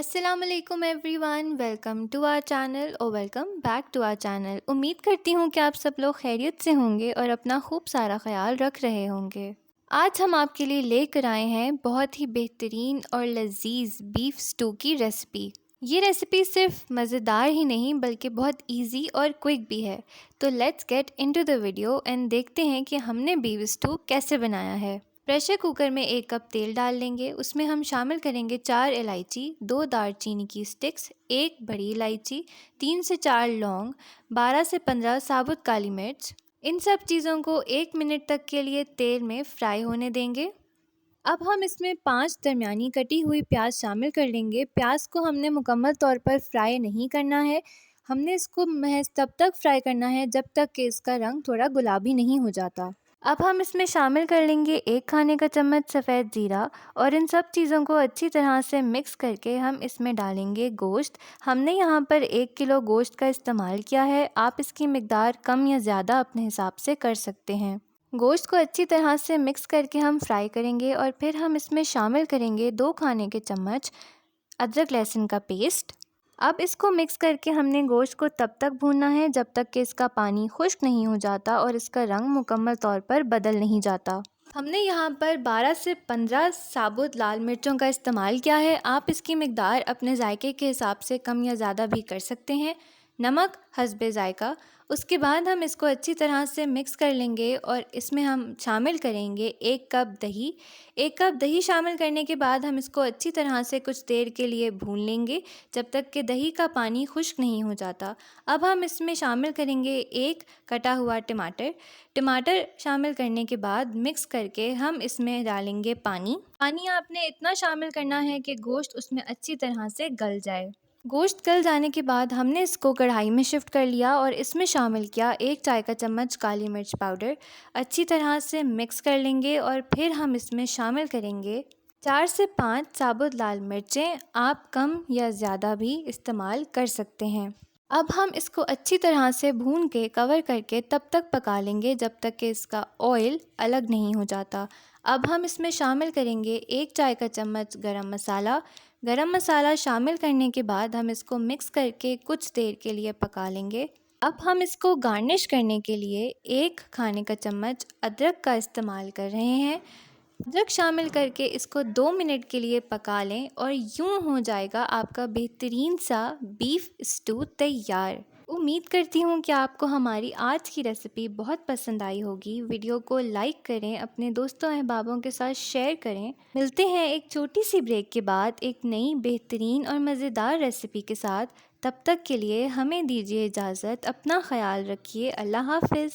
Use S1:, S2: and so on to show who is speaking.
S1: अस्सलामुअलैकुम everyone, welcome to our channel और welcome back to our channel. उम्मीद करती हूँ कि आप सब लोग खैरियत से होंगे और अपना खूब सारा ख्याल रख रहे होंगे। आज हम आपके लिए लेकर आए हैं बहुत ही बेहतरीन और लजीज बीफ स्टू की रेसिपी। ये रेसिपी सिर्फ मज़ेदार ही नहीं बल्कि बहुत इजी और क्विक भी है। तो let's get into the video and देखते हैं कि हमने बीफ स्टू कैसे बनाया है। प्रेशर कुकर में 1 कप तेल डाल लेंगे। उसमें हम शामिल करेंगे 4 इलायची, 2 दालचीनी की स्टिक्स, 1 बड़ी इलायची, 3 से 4 लौंग, 12 से 15 साबुत काली मिर्च। इन सब चीज़ों को 1 मिनट तक के लिए तेल में फ्राई होने देंगे। अब हम इसमें 5 दरमियानी कटी हुई प्याज शामिल कर लेंगे। प्याज को हमने मुकम्मल तौर पर फ्राई नहीं करना है, हमने इसको महज तब तक फ्राई करना है जब तक कि इसका रंग थोड़ा गुलाबी नहीं हो जाता। अब हम इसमें शामिल कर लेंगे 1 खाने का चम्मच सफ़ेद ज़ीरा और इन सब चीज़ों को अच्छी तरह से मिक्स करके हम इसमें डालेंगे गोश्त। हमने यहाँ पर 1 किलो गोश्त का इस्तेमाल किया है, आप इसकी मिकदार कम या ज़्यादा अपने हिसाब से कर सकते हैं। गोश्त को अच्छी तरह से मिक्स करके हम फ्राई करेंगे और फिर हम इसमें शामिल करेंगे 2 खाने के चम्मच अदरक लहसुन का पेस्ट। अब इसको मिक्स करके हमने गोश्त को तब तक भूनना है जब तक कि इसका पानी खुश्क नहीं हो जाता और इसका रंग मुकम्मल तौर पर बदल नहीं जाता। हमने यहाँ पर 12 से 15 साबुत लाल मिर्चों का इस्तेमाल किया है, आप इसकी मिकदार अपने जायके के हिसाब से कम या ज़्यादा भी कर सकते हैं। नमक हस्बे जायका। उसके बाद हम इसको अच्छी तरह से मिक्स कर लेंगे और इसमें हम शामिल करेंगे 1 कप दही। 1 कप दही शामिल करने के बाद हम इसको अच्छी तरह से कुछ देर के लिए भून लेंगे जब तक कि दही का पानी खुश्क नहीं हो जाता। अब हम इसमें शामिल करेंगे 1 कटा हुआ टमाटर शामिल करने के बाद मिक्स करके हम इसमें डालेंगे पानी आपने इतना शामिल करना है कि गोश्त उसमें अच्छी तरह से गल जाए। गोश्त गल जाने के बाद हमने इसको कढ़ाई में शिफ्ट कर लिया और इसमें शामिल किया 1 चाय का चम्मच काली मिर्च पाउडर। अच्छी तरह से मिक्स कर लेंगे और फिर हम इसमें शामिल करेंगे 4 से 5 साबुत लाल मिर्चें, आप कम या ज़्यादा भी इस्तेमाल कर सकते हैं। अब हम इसको अच्छी तरह से भून के कवर करके तब तक पका लेंगे जब तक कि इसका ऑयल अलग नहीं हो जाता। अब हम इसमें शामिल करेंगे 1 चाय का चम्मच गरम मसाला शामिल करने के बाद हम इसको मिक्स करके कुछ देर के लिए पका लेंगे। अब हम इसको गार्निश करने के लिए 1 खाने का चम्मच अदरक का इस्तेमाल कर रहे हैं। अदरक शामिल करके इसको 2 मिनट के लिए पका लें और यूं हो जाएगा आपका बेहतरीन सा बीफ स्टू तैयार। उम्मीद करती हूँ कि आपको हमारी आज की रेसिपी बहुत पसंद आई होगी। वीडियो को लाइक करें, अपने दोस्तों अहबाबों के साथ शेयर करें। मिलते हैं एक छोटी सी ब्रेक के बाद एक नई बेहतरीन और मज़ेदार रेसिपी के साथ। तब तक के लिए हमें दीजिए इजाज़त, अपना ख्याल रखिए। अल्लाह हाफ़िज़।